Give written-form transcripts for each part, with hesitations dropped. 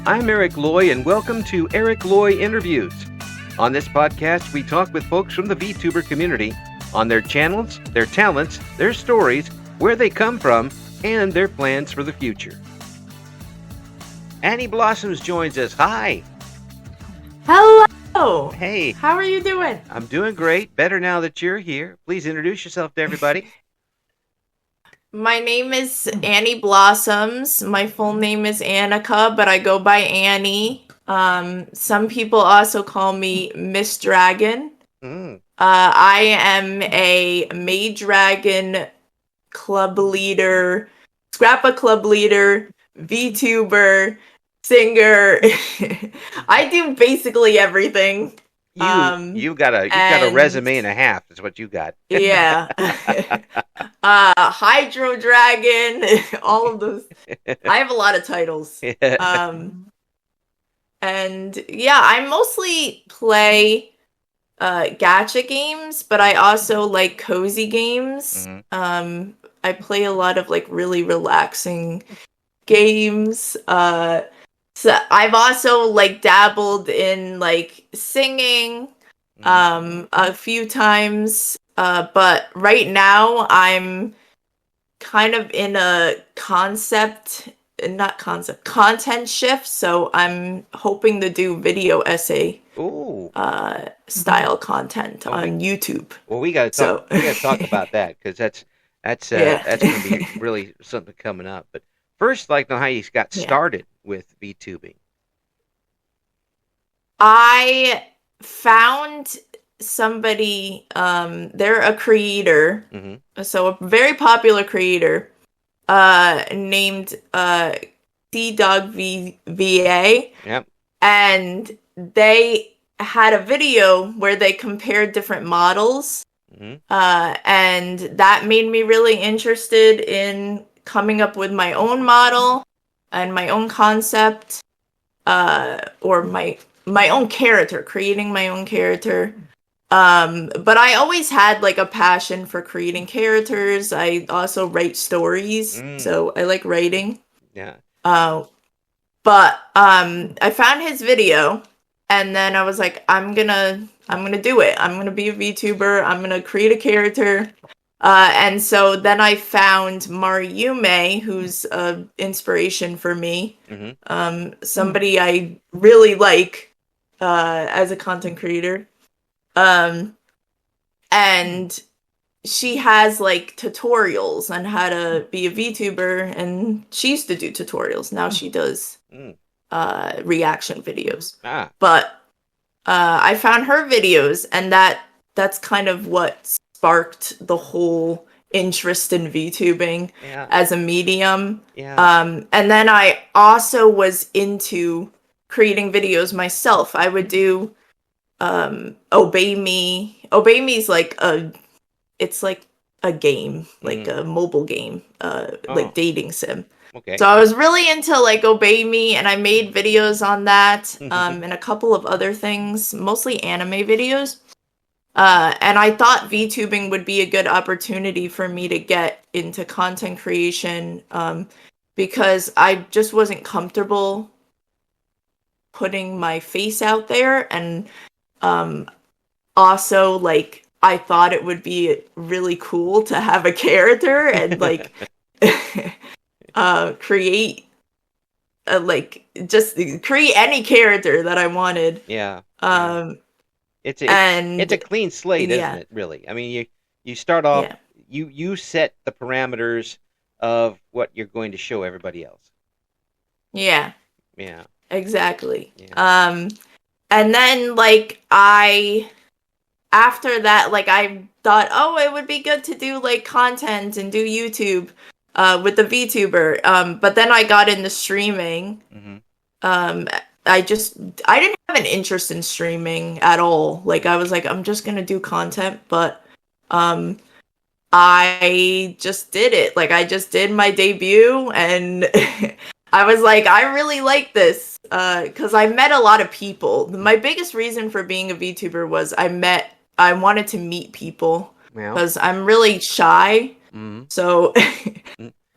I'm Eric Loy, and welcome to Loy Interviews. On this podcast, we talk with folks from the VTuber community on their channels, their talents, their stories, where they come from, and their plans for the future. AniBlossoms joins us. Hi. Hello. Hey. How are you doing? I'm doing great. Better now that you're here. Please introduce yourself to everybody. My name is AniBlossoms. My full name is Annika, but I go by Annie. Some people also call me Miss Dragon. I am a Maid Dragon club leader, Scrappa club leader, VTuber, singer. I do basically everything. You got a resume and a half is what you got. Yeah. Hydro Dragon, all of those. I have a lot of titles. And yeah, I mostly play gacha games, but I also like cozy games. I play a lot of like really relaxing games. So I've also like dabbled in like singing a few times, but right now I'm kind of in a content shift, so I'm hoping to do video essay style content on YouTube. Well, we gotta talk about that, because that's going to be really something coming up. But first, I'd like to know how you got started with VTubing. I found somebody, they're a creator, so a very popular creator, named CDogVA. Yep. And they had a video where they compared different models, and that made me really interested in coming up with my own model and my own concept, or my own character, creating my own character. But I always had like a passion for creating characters. I also write stories, so I like writing. Yeah. But I found his video, and then I was like, I'm gonna do it. I'm gonna be a VTuber. I'm gonna create a character. And so then I found Mariume, who's an inspiration for me. Somebody I really like as a content creator. And she has like tutorials on how to be a VTuber, and she used to do tutorials. Now she does reaction videos. But I found her videos, and that's kind of what sparked the whole interest in VTubing as a medium. And then I also was into creating videos myself. I would do Obey Me. Obey Me is like it's like a game, like a mobile game, like dating sim. Okay. So I was really into like Obey Me, and I made videos on that, and a couple of other things, mostly anime videos. And I thought VTubing would be a good opportunity for me to get into content creation, because I just wasn't comfortable putting my face out there. And also, like, I thought it would be really cool to have a character and like create just create any character that I wanted. It's a clean slate, isn't it, really? I mean, you start off, you set the parameters of what you're going to show everybody else. Yeah. Exactly. Yeah. And then like after that, like I thought, oh, it would be good to do like content and do YouTube with the VTuber. But then I got into streaming. I didn't have an interest in streaming at all. Like I was like, I'm just gonna do content, but I just did it. Like I just did my debut, and I was like, I really like this, because I met a lot of people. My biggest reason for being a VTuber was I wanted to meet people, because I'm really shy. So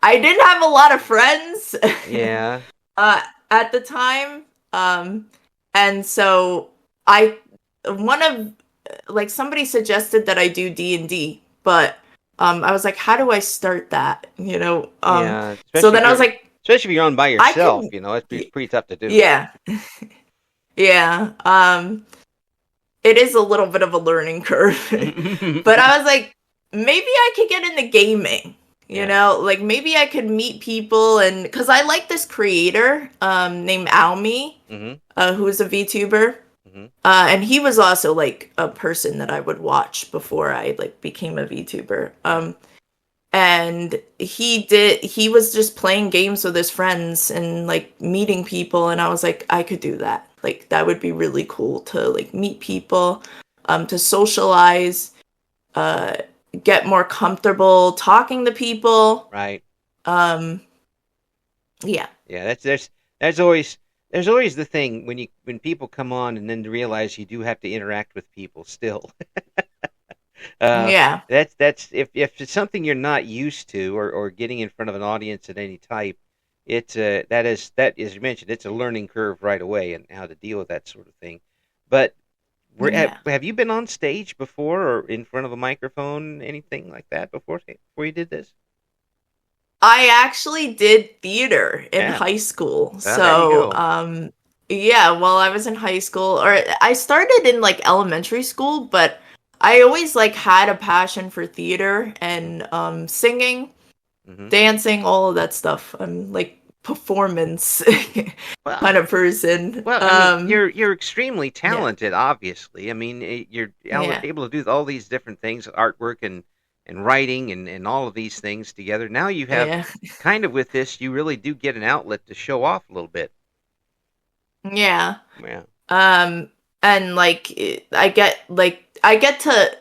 I didn't have a lot of friends. Yeah. at the time. And so I, one of, like, somebody suggested that I do D&D, but I was like, how do I start that? Yeah, So then I was like, especially if you're on by I yourself, can, it's pretty tough to do. yeah, yeah. It is a little bit of a learning curve, but I was like, maybe I could get into gaming. Like maybe I could meet people, and because I like this creator named Almy, who's a VTuber. And he was also like a person that I would watch before I like became a VTuber. And he was just playing games with his friends and like meeting people, and I was like, I could do that. Like that would be really cool to like meet people, to socialize, uh, get more comfortable talking to people. Right. Um, yeah. Yeah, there's always the thing when people come on and then realize you do have to interact with people still. Yeah. That's if it's something you're not used to, or getting in front of an audience at any type, it's that is as you mentioned, it's a learning curve right away and how to deal with that sort of thing. But Yeah. have you been on stage before or in front of a microphone, anything like that before you did this? I actually did theater in Yeah. high school. Well, there you So, go. yeah, while I was in high school, or I started in like elementary school, but I always like had a passion for theater and singing, dancing, all of that stuff. I'm like performance Well, kind of person. Well, I mean, you're extremely Yeah. talented, obviously. I mean, you're Yeah. able to do all these different things, artwork and writing and all of these things together. Now you have Yeah. kind of with this, you really do get an outlet to show off a little bit. Yeah. Yeah. And like I get to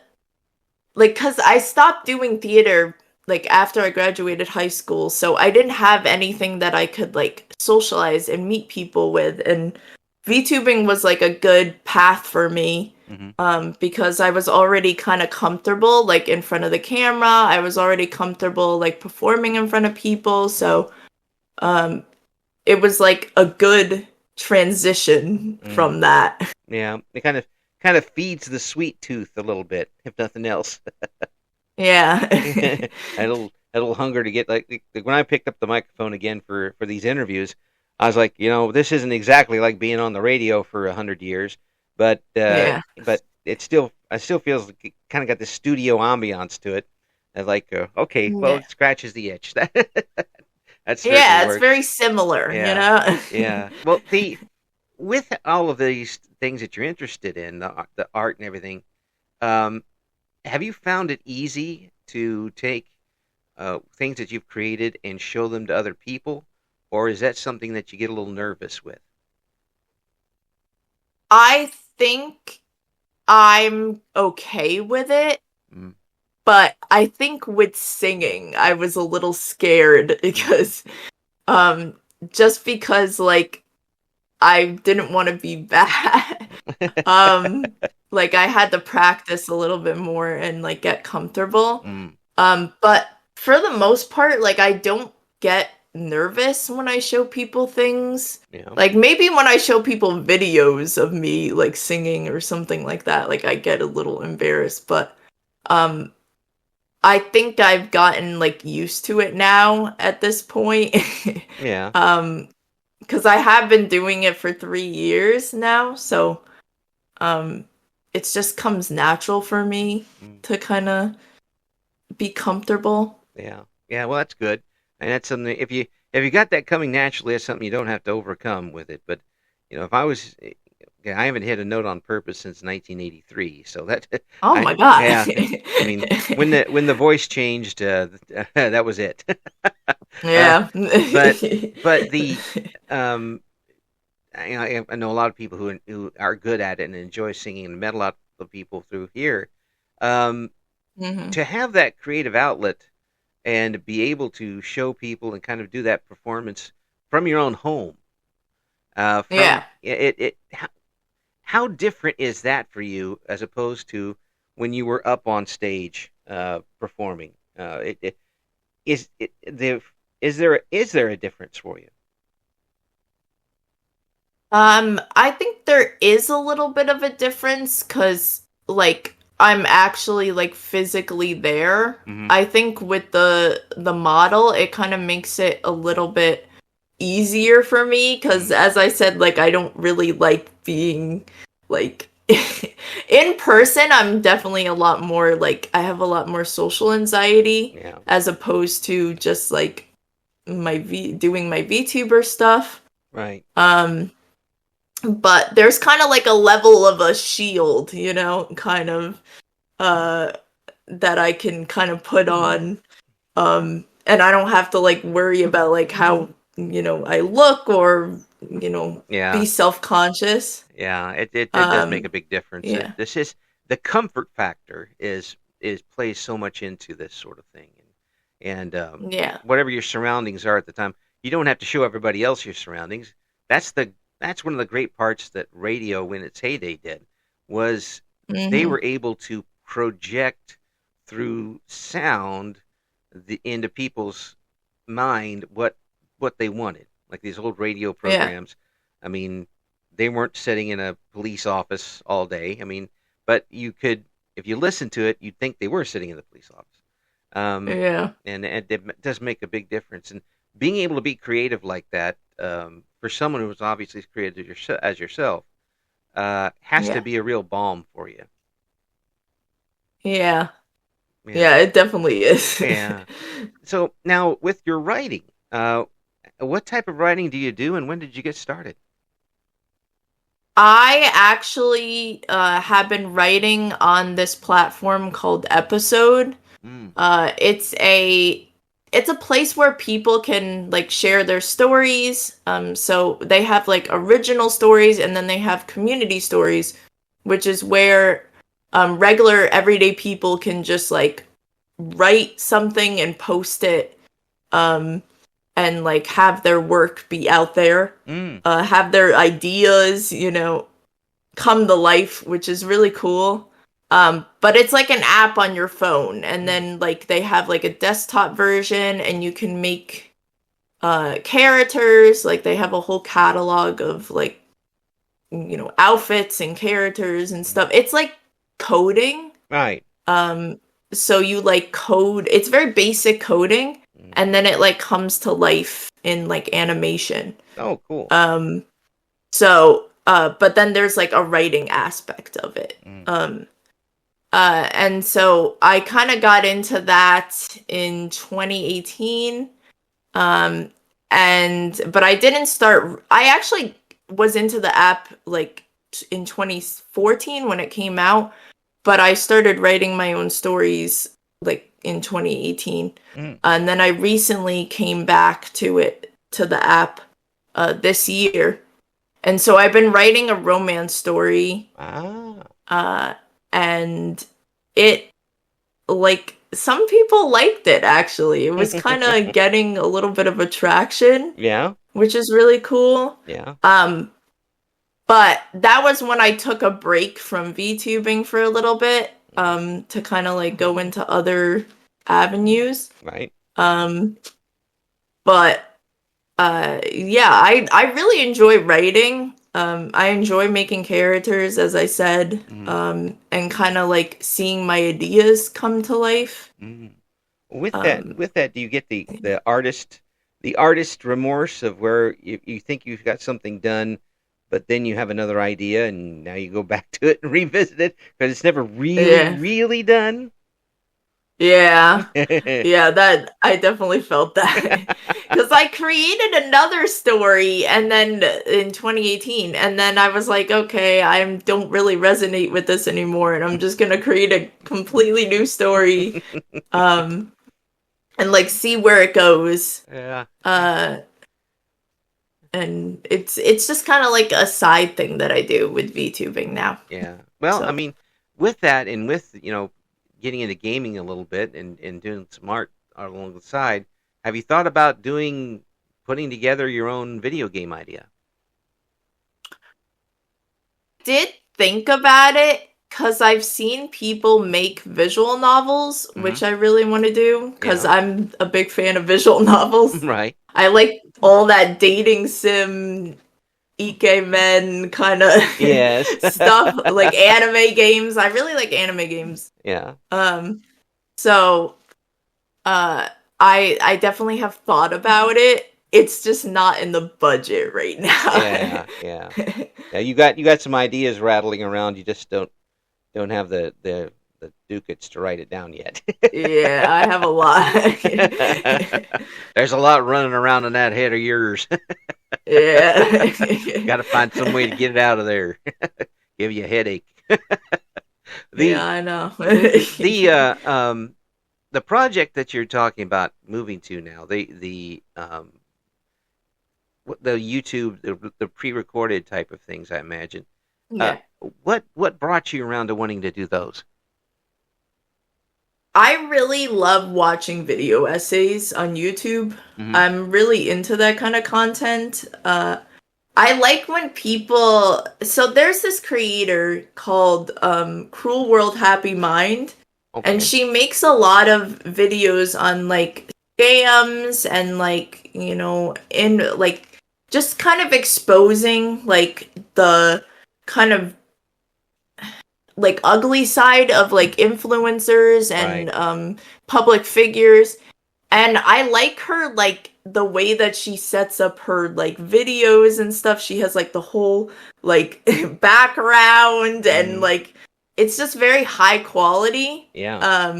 like, cuz I stopped doing theater like after I graduated high school, so I didn't have anything that I could like socialize and meet people with, and VTubing was like a good path for me. Mm-hmm. Because I was already kind of comfortable like in front of the camera. I was already comfortable like performing in front of people, so um it was like a good transition Mm. from that. Yeah, it kind of feeds the sweet tooth a little bit, if nothing else. Yeah. a little hunger to get like when I picked up the microphone again for these interviews, I was like, this isn't exactly like being on the radio for 100 years, but Yeah. I still feels like it kind of got this studio ambiance to it. And like, okay, well, Yeah. it scratches the itch. That certainly Yeah, it's works. very similar, you Yeah, know? yeah. Well, with all of these things that you're interested in, the art and everything, um, have you found it easy to take things that you've created and show them to other people, or is that something that you get a little nervous with? I think I'm okay with it, Mm, but I think with singing, I was a little scared mm. because um just because like I didn't want to be bad. Um like I had to practice a little bit more and like get comfortable. Mm, But for the most part, like I don't get nervous when I show people things. yeah. Like maybe when I show people videos of me like singing or something like that, like I get a little embarrassed, but um I think I've gotten like used to it now at this point. Yeah. um because I have been doing it for 3 years now, so um it just comes natural for me Mm, to kind of be comfortable. yeah. Yeah. Well, that's good, and that's something. If you got that coming naturally, that's something you don't have to overcome with it. But if I was, I haven't hit a note on purpose since 1983, so that Oh my god. yeah. I mean, when the voice changed, that was it. uh, Yeah. but um, I know a lot of people who are good at it and enjoy singing, and met a lot of people through here. Um, Mhm. to have that creative outlet and be able to show people and kind of do that performance from your own home, from Yeah. it how different is that for you as opposed to when you were up on stage performing? Is it the is there a difference for you? I think there is a little bit of a difference because, like, I'm actually like physically there. Mm-hmm. I think with the model, it kind of makes it a little bit easier for me because, as I said, like, I don't really like being like in person. I'm definitely a lot more like I have a lot more social anxiety as opposed to just like doing my VTuber stuff. Right. But there's kind of like a level of a shield, you know, kind of that I can kind of put on, and I don't have to like worry about like how, you know, I look or, you know, be self-conscious. Yeah, it does make a big difference. Yeah. This is the comfort factor is plays so much into this sort of thing, and whatever your surroundings are at the time, you don't have to show everybody else your surroundings. That's one of the great parts that radio in its heyday did was they were able to project through sound into people's mind what they wanted, like these old radio programs. I mean, they weren't sitting in a police office all day. I mean, but you could, if you listen to it, you'd think they were sitting in the police office. And it does make a big difference. And being able to be creative like that, for someone who was obviously as creative as yourself, has to be a real balm for you. Yeah, it definitely is. Yeah. So now with your writing, what type of writing do you do, and when did you get started? I actually have been writing on this platform called Episode. It's a place where people can like share their stories. So they have like original stories, and then they have community stories, which is where regular everyday people can just like write something and post it, and like have their work be out there, have their ideas, you know, come to life, which is really cool. But it's like an app on your phone, and then like they have like a desktop version, and you can make characters. Like they have a whole catalog of like, you know, outfits and characters and stuff. It's like coding. Right. So you like code, it's very basic coding, and then it like comes to life in like animation. Oh, cool. So but then there's like a writing aspect of it. And so I kind of got into that in 2018. But I didn't start, I actually was into the app like in 2014 when it came out, but I started writing my own stories like in 2018. And then I recently came back to the app this year. And so I've been writing a romance story. And it, like, some people liked it, actually. It was kind of getting a little bit of attraction. Yeah. Which is really cool. Yeah. But that was when I took a break from VTubing for a little bit, to kind of like go into other avenues. Right. But yeah, I really enjoy writing. I enjoy making characters, as I said, and kind of like seeing my ideas come to life. With that, do you get the artist remorse of where you think you've got something done, but then you have another idea, and now you go back to it and revisit it because it's never really done? Yeah. Yeah, that I definitely felt that. Because I created another story and then in 2018, and then I was like, okay, I don't really resonate with this anymore, and I'm just gonna create a completely new story. And like see where it goes. Yeah. And it's just kind of like a side thing that I do with VTubing now. Yeah. Well, so. I mean, with that and with, you know, getting into gaming a little bit and doing some art along the side, have you thought about putting together your own video game idea? Did think about it because I've seen people make visual novels, which I really want to do because I'm a big fan of visual novels. Right. I like all that dating sim ikemen kind of yes stuff, like anime games. I really like anime games. Yeah. So I definitely have thought about it. It's just not in the budget right now. Yeah. You got some ideas rattling around. You just don't have the ducats to write it down yet. Yeah, I have a lot. There's a lot running around in that head of yours. Yeah. Got to find some way to get it out of there. Give you a headache. Yeah, I know. The project that you're talking about moving to now, the YouTube, the pre-recorded type of things, I imagine. Yeah. What brought you around to wanting to do those? I really love watching video essays on YouTube. Mm-hmm. I'm really into that kind of content. I like when people. So there's this creator called Cruel World Happy Mind, okay. And she makes a lot of videos on like scams and like, you know, in like just kind of exposing like the kind of like ugly side of like influencers and right. Public figures. And I like her like the way that she sets up her like videos and stuff. She has like the whole like background and like it's just very high quality. Yeah.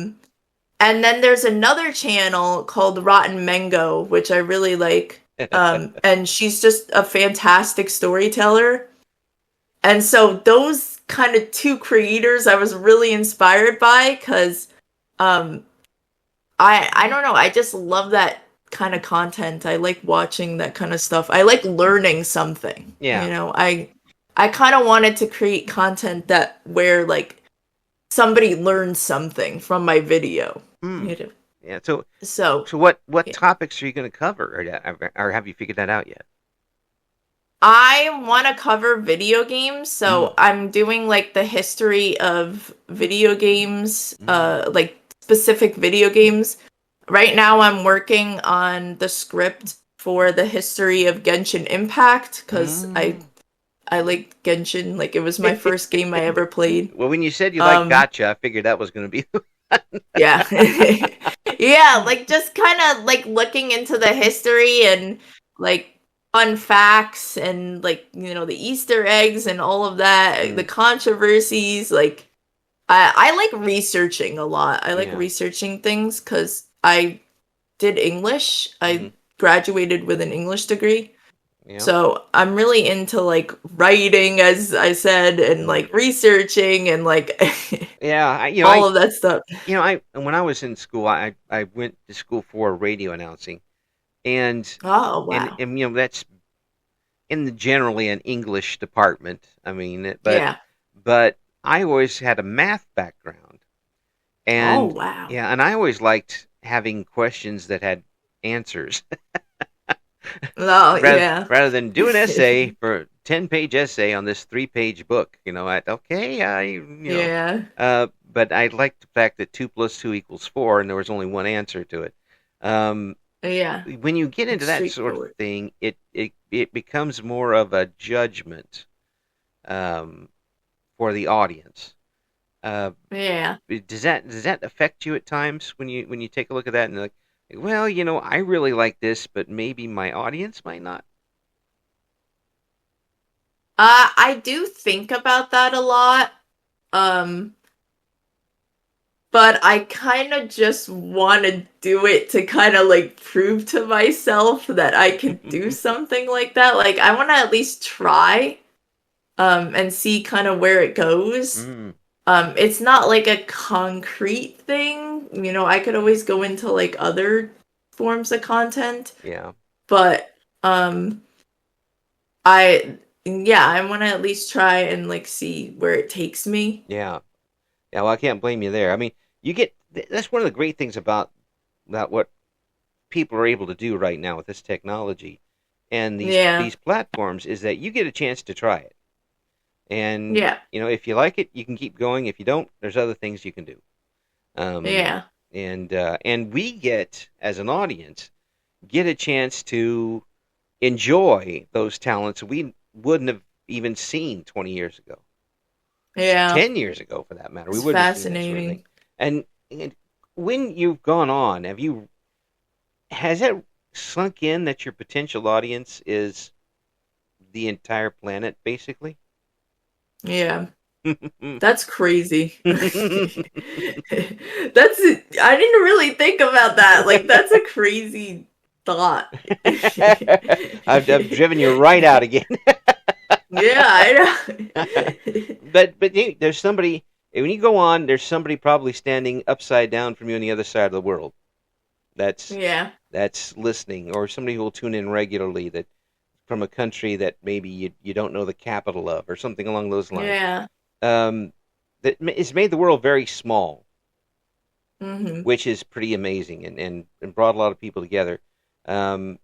And then there's another channel called Rotten Mango, which I really like. And she's just a fantastic storyteller. And so those kind of two creators I was really inspired by because I don't know, I just love that kind of content. I like watching that kind of stuff. I like learning something. Yeah. You know, I kind of wanted to create content that where like somebody learns something from my video. You know? Yeah. So what yeah. topics are you going to cover, or have you figured that out yet? I want to cover video games, so I'm doing like the history of video games, like specific video games. Right now I'm working on the script for the history of Genshin Impact because I like Genshin, like it was my first game I ever played. Well, when you said you like gacha, I figured that was going to be yeah. Yeah, like just kind of like looking into the history and like fun facts and like, you know, the Easter eggs and all of that, the controversies. Like I like researching a lot. I like researching things because I did English. I graduated with an English degree. So I'm really into like writing, as I said, and like researching and like all of that stuff. When I was in school, I went to school for radio announcing, and and that's generally an English department. I mean, but I always had a math background, and and I always liked having questions that had answers. Rather than do an essay for a 10-page essay on this 3-page book, but I liked the fact that 2 + 2 = 4, and there was only one answer to it. When you get into that sort of thing, it becomes more of a judgment for the audience. Does that affect you at times when you take a look at that and like, well, I really like this, but maybe my audience might not? I do think about that a lot. But I kind of just want to do it to kind of like prove to myself that I can do something like that. Like I want to at least try and see kind of where it goes. It's not like a concrete thing. I could always go into like other forms of content. Yeah. But I want to at least try and like see where it takes me. Yeah. Yeah, well, I can't blame you there. I mean, that's one of the great things about what people are able to do right now with this technology and these platforms is that you get a chance to try it. And if you like it, you can keep going. If you don't, there's other things you can do. And we get, as an audience, get a chance to enjoy those talents we wouldn't have even seen 20 years ago. Yeah. 10 years ago, for that matter. We It's wouldn't have seen that sort of thing. fascinating. And when you've gone on, has it sunk in that your potential audience is the entire planet, basically? Yeah. That's crazy. That's I didn't really think about that. Like that's a crazy thought. I've driven you right out again. Yeah, I know. but there's somebody when you go on. There's somebody probably standing upside down from you on the other side of the world. That's Yeah. that's listening, or somebody who will tune in regularly that from a country that maybe you don't know the capital of, or something along those lines. Yeah. That it's made the world very small, Mm-hmm. which is pretty amazing, and brought a lot of people together. I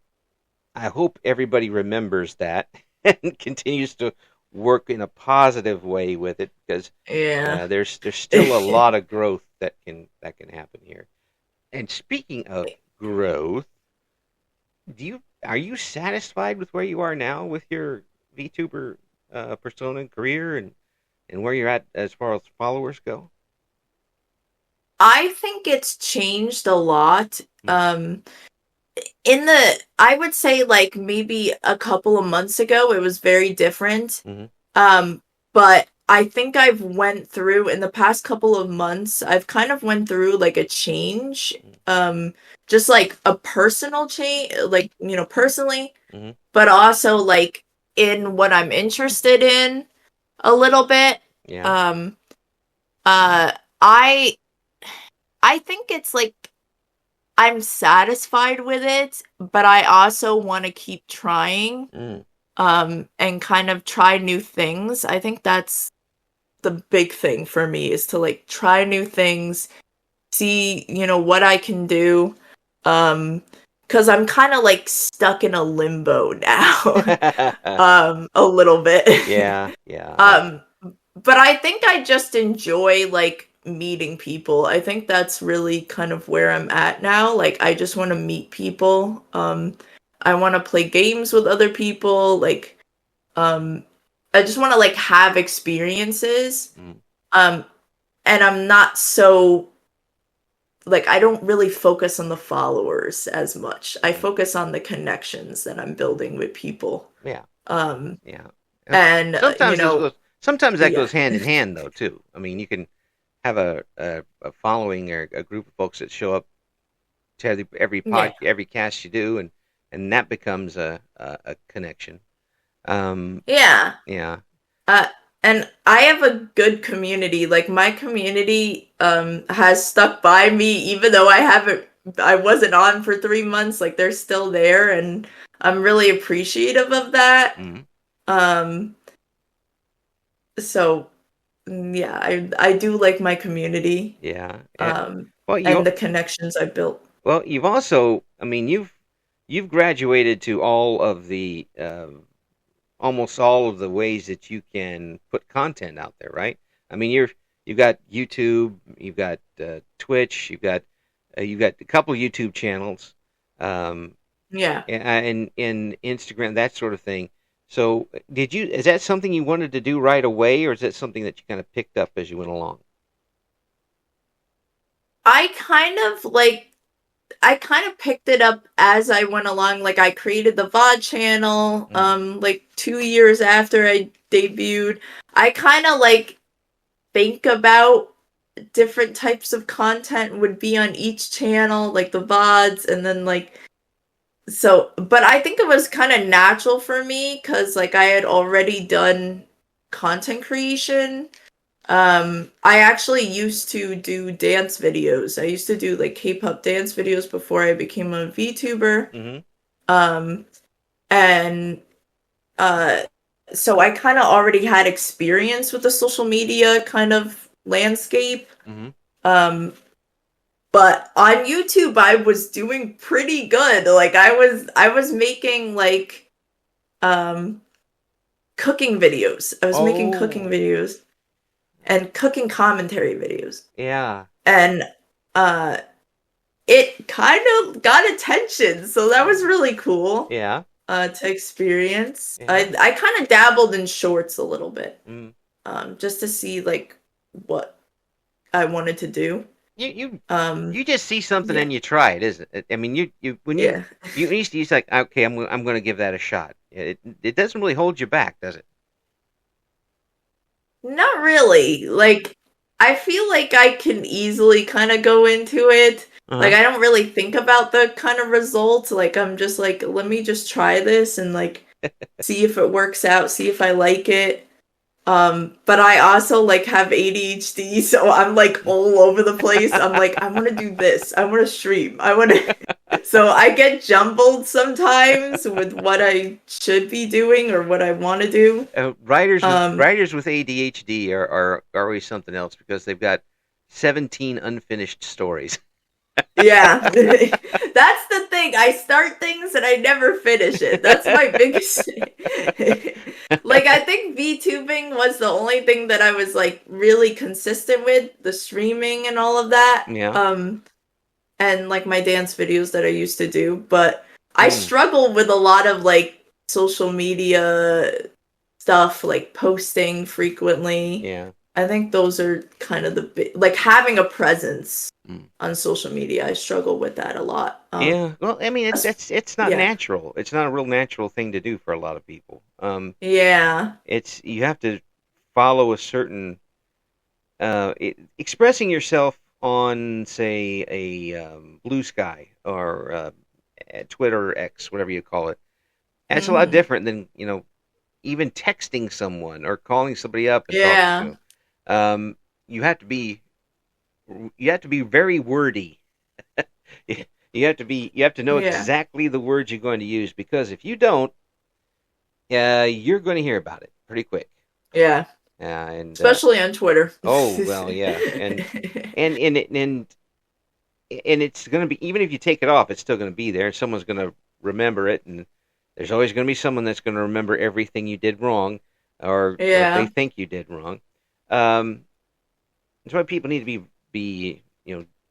hope everybody remembers that and continues to work in a positive way with it, because Yeah. there's still a lot of growth that can happen here. And speaking of growth, are you satisfied with where you are now with your VTuber persona and career, and where you're at as far as followers go? I think it's changed a lot. Mm. I would say like maybe a couple of months ago it was very different. Mm-hmm. But I think I've went through in the past couple of months, I've kind of went through like a change. Just like a personal change, like, personally, Mm-hmm. but also like in what I'm interested in a little bit. Yeah. Uh I I think it's like I'm satisfied with it, but I also want to keep trying. Mm. And kind of try new things. I think that's the big thing for me, is to like try new things, see, what I can do. Because I'm kind of like stuck in a limbo now. A little bit. Yeah, yeah. But I think I just enjoy like meeting people. I think that's really kind of where I'm at now. Like I just want to meet people. I want to play games with other people. Like I just want to like have experiences. And I'm not so like I don't really focus on the followers as much. I focus on the connections that I'm building with people. Yeah. Yeah. And sometimes that goes hand in hand though too. I mean, you can have a following or a group of folks that show up to every cast you do, and that becomes a connection. Yeah. Yeah. And I have a good community. Like my community has stuck by me even though I wasn't on for 3 months. Like they're still there, and I'm really appreciative of that. Mm-hmm. So yeah, I do like my community. Yeah. And the connections I built. Well, you've also, I mean, you've graduated to all of the almost all of the ways that you can put content out there, right? I mean, you've got YouTube, you've got Twitch, you've got a couple YouTube channels, Yeah, and Instagram, that sort of thing. So, is that something you wanted to do right away, or is that something that you kind of picked up as you went along? I kind of picked it up as I went along. Like I created the VOD channel like 2 years after I debuted. I kind of like think about different types of content would be on each channel, like the VODs, and then like but I think it was kind of natural for me cuz like I had already done content creation. I actually used to do dance videos. I used to do like K-pop dance videos before I became a VTuber. Mm-hmm. And so I kind of already had experience with the social media kind of landscape. Mm-hmm. But on YouTube I was doing pretty good. Like I was making like cooking videos. I was making cooking videos and cooking commentary videos. Yeah. And it kind of got attention, so that was really cool. Yeah. to experience. Yeah. I kind of dabbled in shorts a little bit, Mm. just to see like what I wanted to do. You Um, you just see something yeah, and you try it, isn't it? I mean, you when yeah. you used to, like, okay, I'm going to give that a shot. It doesn't really hold you back, does it? Not really. Like, I feel like I can easily kind of go into it. Like, Uh-huh. I don't really think about the kind of results. Like, I'm just like, let me just try this and like see if it works out, see if I like it. But I also like have ADHD, so I'm like all over the place. I'm like, I want to do this. I want to stream. I want to. So I get jumbled sometimes with what I should be doing or what I want to do. Um, Writers with ADHD are always something else because they've got 17 unfinished stories. yeah. That's the thing. I start things and I never finish it. That's my biggest like I think VTubing was the only thing that I was like really consistent with, the streaming and all of that. Yeah. And like my dance videos that I used to do, but I Mm. struggle with a lot of like social media stuff, like posting frequently. Yeah. I think those are kind of like having a presence Mm. on social media. I struggle with that a lot. Yeah. Well, I mean, it's not Yeah. natural. It's not a real natural thing to do for a lot of people. Yeah. It's you have to follow a certain expressing yourself on, say, a Blue Sky or Twitter or X, whatever you call it. That's a lot Hmm. different than, even texting someone or calling somebody up and talking to Yeah. them. Um, you have to be very wordy. You have to know Yeah. exactly the words you're going to use, because if you don't, you're going to hear about it pretty quick. Yeah. And Especially on Twitter. oh well, yeah, and and and and it's going to be, even if you take it off, it's still going to be there. Someone's going to remember it, and there's always going to be someone that's going to remember everything you did wrong, or they Yeah. think you did wrong. Um, that's why people need to be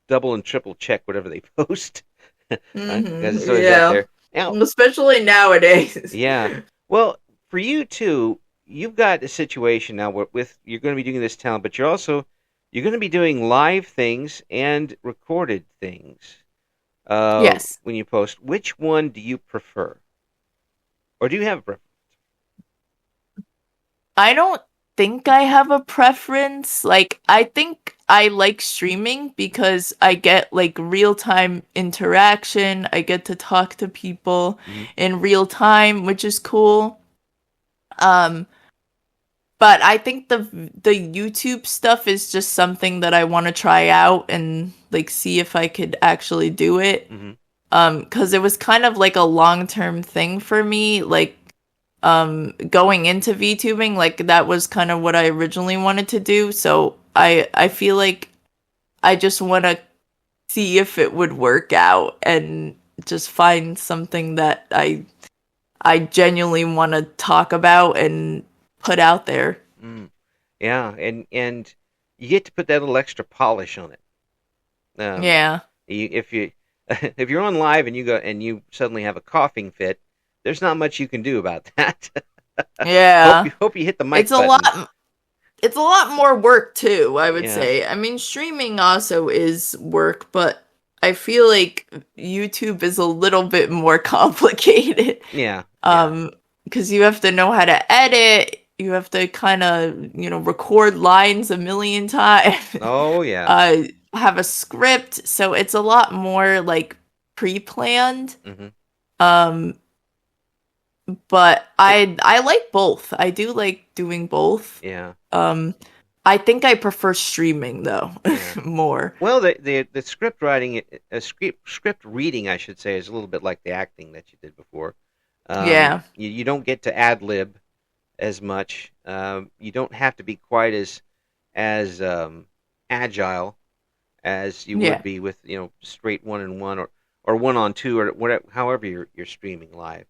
double and triple check whatever they post, because it's always out Yeah. there. Now, Especially nowadays. yeah. Well, for you too, you've got a situation now with you're going to be doing this talent, but you're going to be doing live things and recorded things. Yes. When you post, which one do you prefer, or do you have a preference? I don't think I have a preference. Like, I think I like streaming because I get like real time interaction. I get to talk to people Mm-hmm. in real time, which is cool. Um, but I think the YouTube stuff is just something that I want to try out and like see if I could actually do it. Mm-hmm. 'Cause it was kind of like a long-term thing for me, like going into VTubing, like that was kind of what I originally wanted to do. So I feel like I just want to see if it would work out and just find something that I genuinely want to talk about and put out there. Mm. Yeah, and you get to put that little extra polish on it. Um, Yeah. if you if you're on live and you suddenly have a coughing fit, there's not much you can do about that. Yeah. Hope you hit the It's mic a button. lot it's a lot more work too, I would Yeah, say. I mean, streaming also is work, but I feel like YouTube is a little bit more complicated. yeah, yeah. Um, because you have to know how to edit, you have to kind of, record lines a million times. Oh yeah. uh, have a script, so it's a lot more like pre-planned. Hmm. Um, but I like both. I do like doing both. Yeah, Um, I think I prefer streaming though yeah. more. Well, the script writing, script reading, I should say, is a little bit like the acting that you did before. Yeah. You don't get to ad lib as much. You don't have to be quite as agile as you would Yeah. be with straight 1-on-1 or 1-on-2 or whatever, however you're streaming live.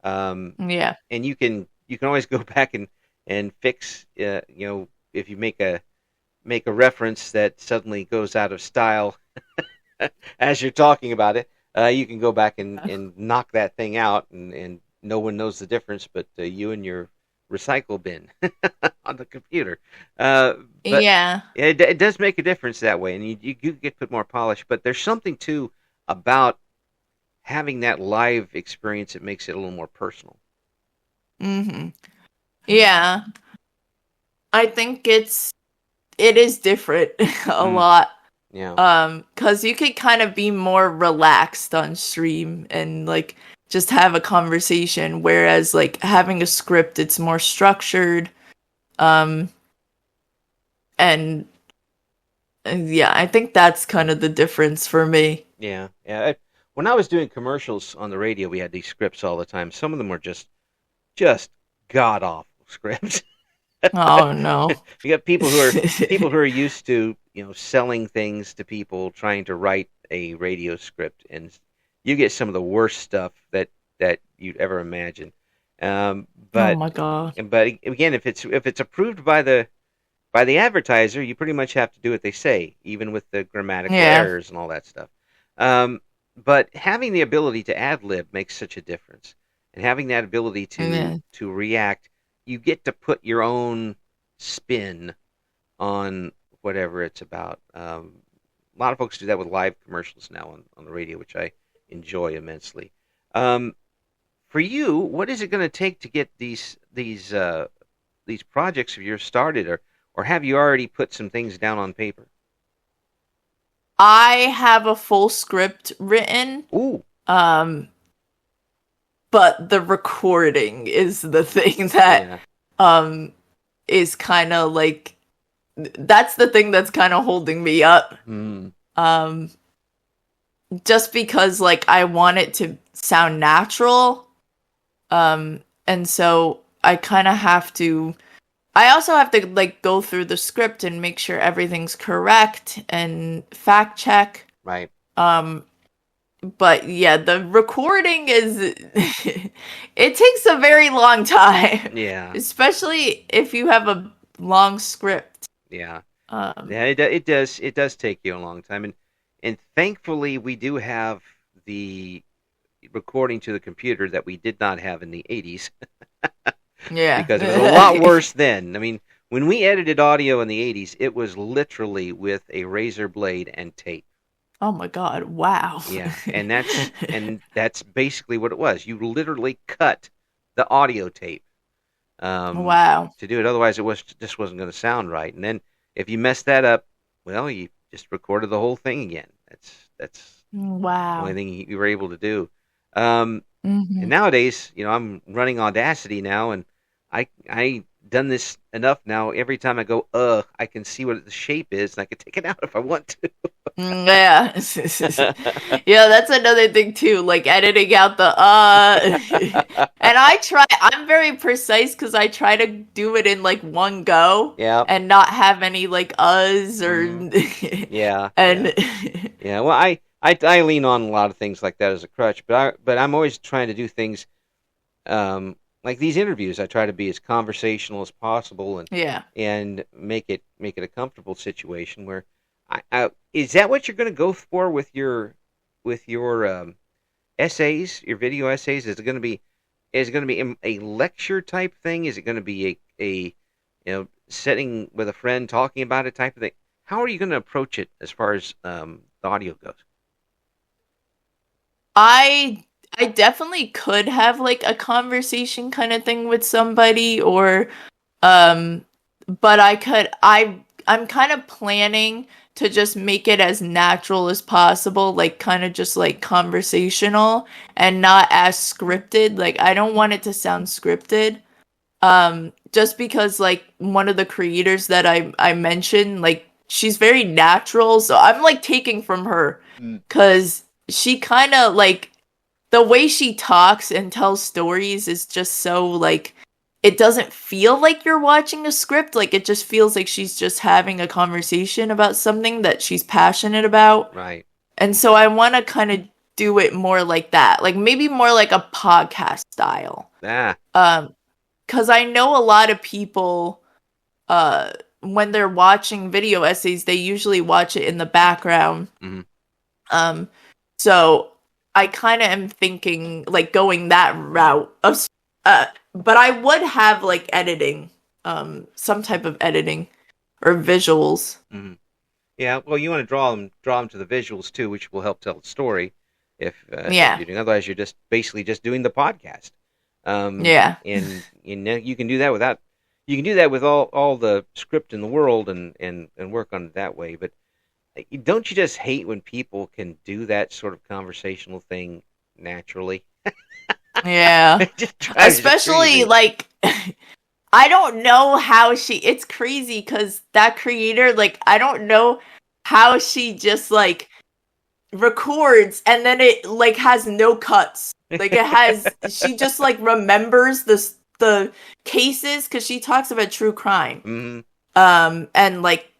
Yeah. And you can always go back and fix if you make a reference that suddenly goes out of style as you're talking about it. You can go back and knock that thing out and no one knows the difference but you and your recycle bin on the computer. But Yeah. it does make a difference that way, and you get put more polish. But there's something too about having that live experience that makes it a little more personal. Yeah. I think it is different a lot. Yeah. Because you could kind of be more relaxed on stream and like just have a conversation, whereas like having a script, it's more structured. And yeah, I think that's kind of the difference for me. Yeah. When I was doing commercials on the radio, we had these scripts all the time. Some of them were just god awful scripts. Oh no. You got people who are used to selling things to people, trying to write a radio script, and you get some of the worst stuff that you'd ever imagine. Oh But my god. again, if it's approved by the advertiser, you pretty much have to do what they say, even with the grammatical errors and all that stuff. But having the ability to ad lib makes such a difference, and having that ability to react, you get to put your own spin on whatever it's about. A lot of folks do that with live commercials now on the radio, which I enjoy immensely. For you, what is it going to take to get these projects of yours started, or have you already put some things down on paper? I have a full script written. Ooh. But the recording is the thing that is kind of like, that's the thing that's kind of holding me up. Just because like I want it to sound natural. And so I kind of have to, I also have to like go through the script and make sure everything's correct and fact check. Right. But yeah, the recording is it takes a very long time. Yeah. Especially if you have a long script. Yeah. It does take you a long time, and thankfully we do have the recording to the computer that we did not have in the 80s. Yeah. Because it was a lot worse then. I mean, when we edited audio in the 80s, it was literally with a razor blade and tape. Oh my god, wow. Yeah, and that's basically what it was. You literally cut the audio tape. Wow. To do it, otherwise it just wasn't going to sound right. And then if you messed that up, well, you just recorded the whole thing again. That's wow. the only thing you were able to do. And nowadays, I'm running Audacity now, and I done this enough now. Every time I go, I can see what the shape is, and I can take it out if I want to. Yeah. Yeah, that's another thing too, like editing out the and I'm very precise because I try to do it in like one go. Yeah. And not have any like uhs or yeah. And yeah. Well, I lean on a lot of things like that as a crutch, but I'm always trying to do things like these interviews. I try to be as conversational as possible and make it a comfortable situation where is that what you're going to go for with your essays, your video essays? Is it going to be a lecture type thing? Is it going to be a sitting with a friend talking about it type of thing? How are you going to approach it as far as the audio goes? I definitely could have like a conversation kind of thing with somebody, or but I'm kind of planning to just make it as natural as possible, like kind of just like conversational and not as scripted. Like I don't want it to sound scripted. Just because like one of the creators that I mentioned, like she's very natural, so I'm like taking from her because she kind of like the way she talks and tells stories is just so like, it doesn't feel like you're watching a script. Like it just feels like she's just having a conversation about something that she's passionate about. Right. And so I want to kind of do it more like that, like maybe more like a podcast style. Because I know a lot of people, when they're watching video essays, they usually watch it in the background. So I kind of am thinking like going that route of, but I would have like editing, some type of editing or visuals. Mm-hmm. Yeah, well, you want to draw them to the visuals too, which will help tell the story. If Yeah. you're doing, otherwise you're just basically just doing the podcast. Yeah. And you can do that with all the script in the world and work on it that way. But don't you just hate when people can do that sort of conversational thing naturally? Yeah. It just drives you Especially crazy. like I don't know how it's crazy because that creator, like, I don't know how she just like records and then it like has no cuts. Like it has, she just like remembers the cases because she talks about true crime. Mm-hmm. And like,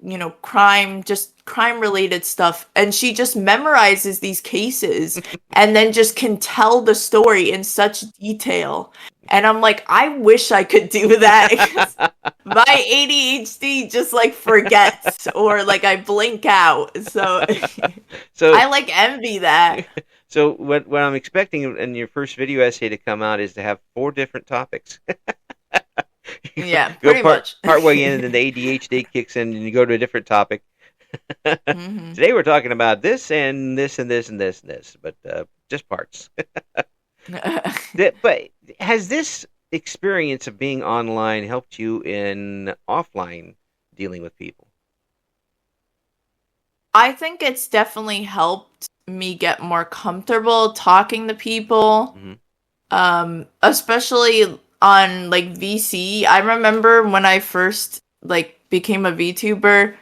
crime related stuff, and she just memorizes these cases and then just can tell the story in such detail, and I'm like, I wish I could do that. My ADHD just like forgets, or like I blink out, so So I like envy that. so what I'm expecting in your first video essay to come out is to have 4 different topics. Yeah, Go pretty much. part way in, and then the ADHD kicks in, and you go to a different topic. Hmm. Today we're talking about this and this and this and this and this, but just parts. But has this experience of being online helped you in offline dealing with people? I think it's definitely helped me get more comfortable talking to people. Mm-hmm. Especially on like VC. I remember when I first like became a VTuber,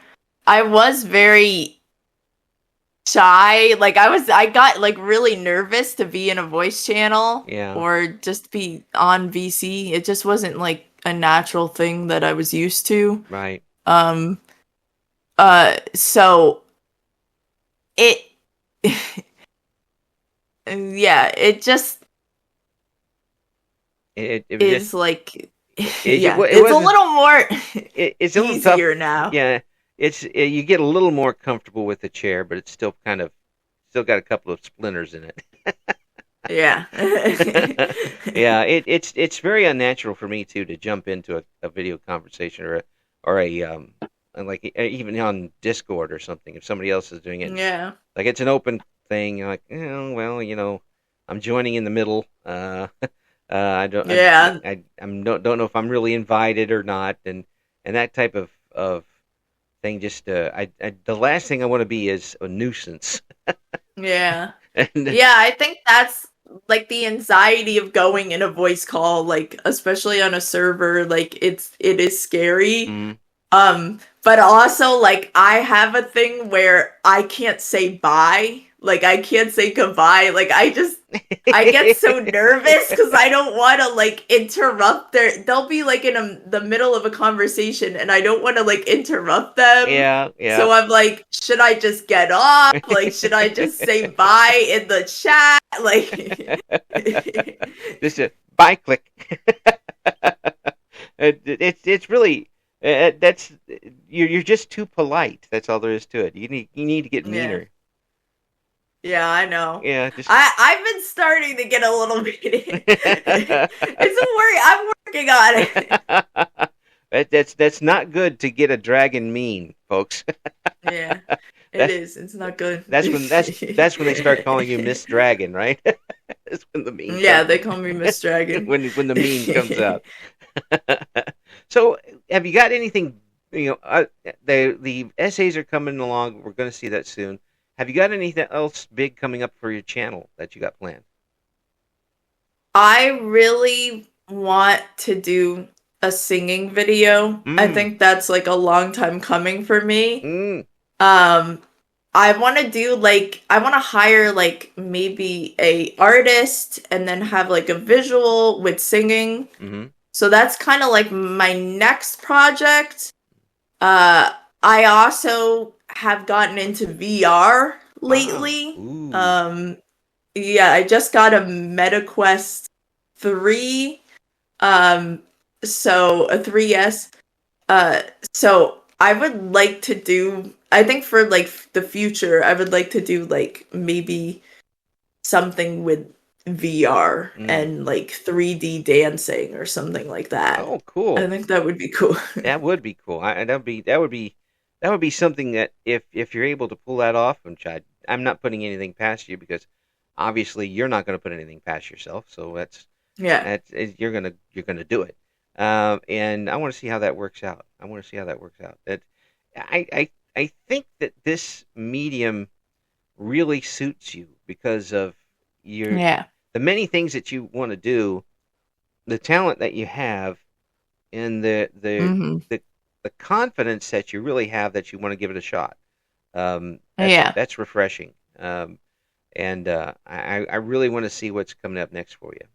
I was very shy. Like I got like really nervous to be in a voice channel, Yeah. or just be on VC. It just wasn't like a natural thing that I was used to. Right. So it yeah, it just It was is just like it it's a wasn't little more it's a little tough. easier now. Yeah, it's you get a little more comfortable with the chair, but it's still still got a couple of splinters in it. Yeah. Yeah, it's very unnatural for me too to jump into a video conversation or a like even on Discord or something if somebody else is doing it. Yeah. Like it's an open thing. You're like, oh, well, I'm joining in the middle. I don't. Yeah. Don't know if I'm really invited or not, and that type of thing. Just the last thing I want to be is a nuisance. Yeah. And Yeah, I think that's like the anxiety of going in a voice call, like especially on a server, like it is scary. mm, But also like I have a thing where I can't say bye. Like I can't say goodbye. Like I get so nervous because I don't want to like interrupt they'll be like in the middle of a conversation and I don't want to like interrupt them. yeah, So yeah. I'm like, should I just get off? Like, should I just say bye in the chat? Like, Just a buy click. It's really that's you're just too polite. That's all there is to it. You need to get yeah. meaner. Yeah, I know. Yeah, just I've been starting to get a little bit. It's a worry. I'm working on it. that's not good to get a dragon mean, folks. Yeah, it That's is. It's not good. that's when they start calling you Miss Dragon, right? That's when the mean. Yeah, they call me Miss Dragon. when the mean comes out. So, have you got anything? The essays are coming along. We're going to see that soon. Have you got anything else big coming up for your channel that you got planned? I really want to do a singing video. I think that's like a long time coming for me. I want to do like I want to hire like maybe a artist and then have like a visual with singing. Mm-hmm. So that's kind of like my next project. I also have gotten into VR lately. Wow. Yeah, I just got a MetaQuest 3. So a 3S. So I would like to do, I think for like the future, I would like to do like maybe something with VR and like 3D dancing or something like that. Oh, cool! I think that would be cool. That would be cool. That would be something that if you're able to pull that off, I'm not putting anything past you, because obviously you're not going to put anything past yourself. So you're gonna do it. And I want to see how that works out. That I think that this medium really suits you because of the many things that you want to do, the talent that you have, and the confidence that you really have that you want to give it a shot. That's refreshing. And I really want to see what's coming up next for you.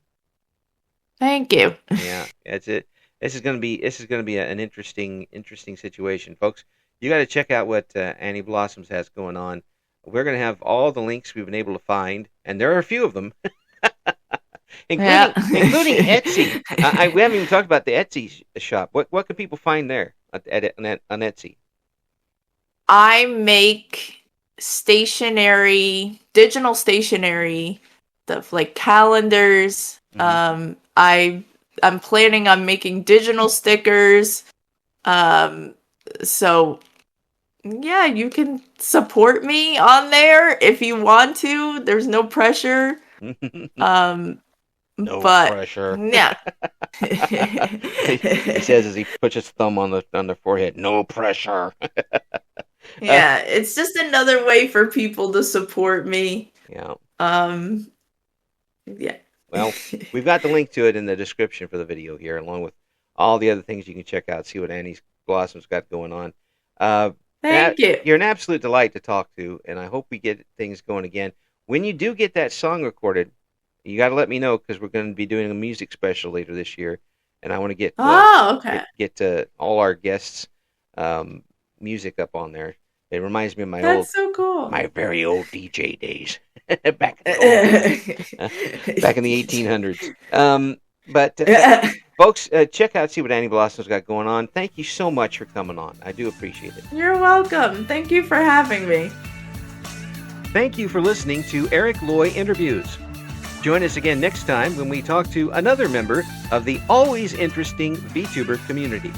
Thank you. Yeah, that's it. This is going to be an interesting situation, folks. You got to check out what AniBlossoms has going on. We're going to have all the links we've been able to find, and there are a few of them, including Etsy. We haven't even talked about the Etsy shop. What can people find there on Etsy? I make digital stationery stuff like calendars. I'm planning on making digital stickers. So yeah, you can support me on there if you want to. There's no pressure. No pressure. Yeah. He says as he puts his thumb on the forehead. No pressure. Yeah, it's just another way for people to support me. Yeah. Yeah. Well, we've got the link to it in the description for the video here, along with all the other things you can check out, see what AniBlossoms got going on. Thank you. You're an absolute delight to talk to, and I hope we get things going again. When you do get that song recorded, you got to let me know, because we're going to be doing a music special later this year, and I want to get get all our guests' music up on there. It reminds me of my very old DJ days back in the 1800s. Folks, check out, see what AniBlossoms got going on. Thank you so much for coming on. I do appreciate it. You're welcome. Thank you for having me. Thank you for listening to Eric Loy Interviews. Join us again next time when we talk to another member of the always interesting VTuber community.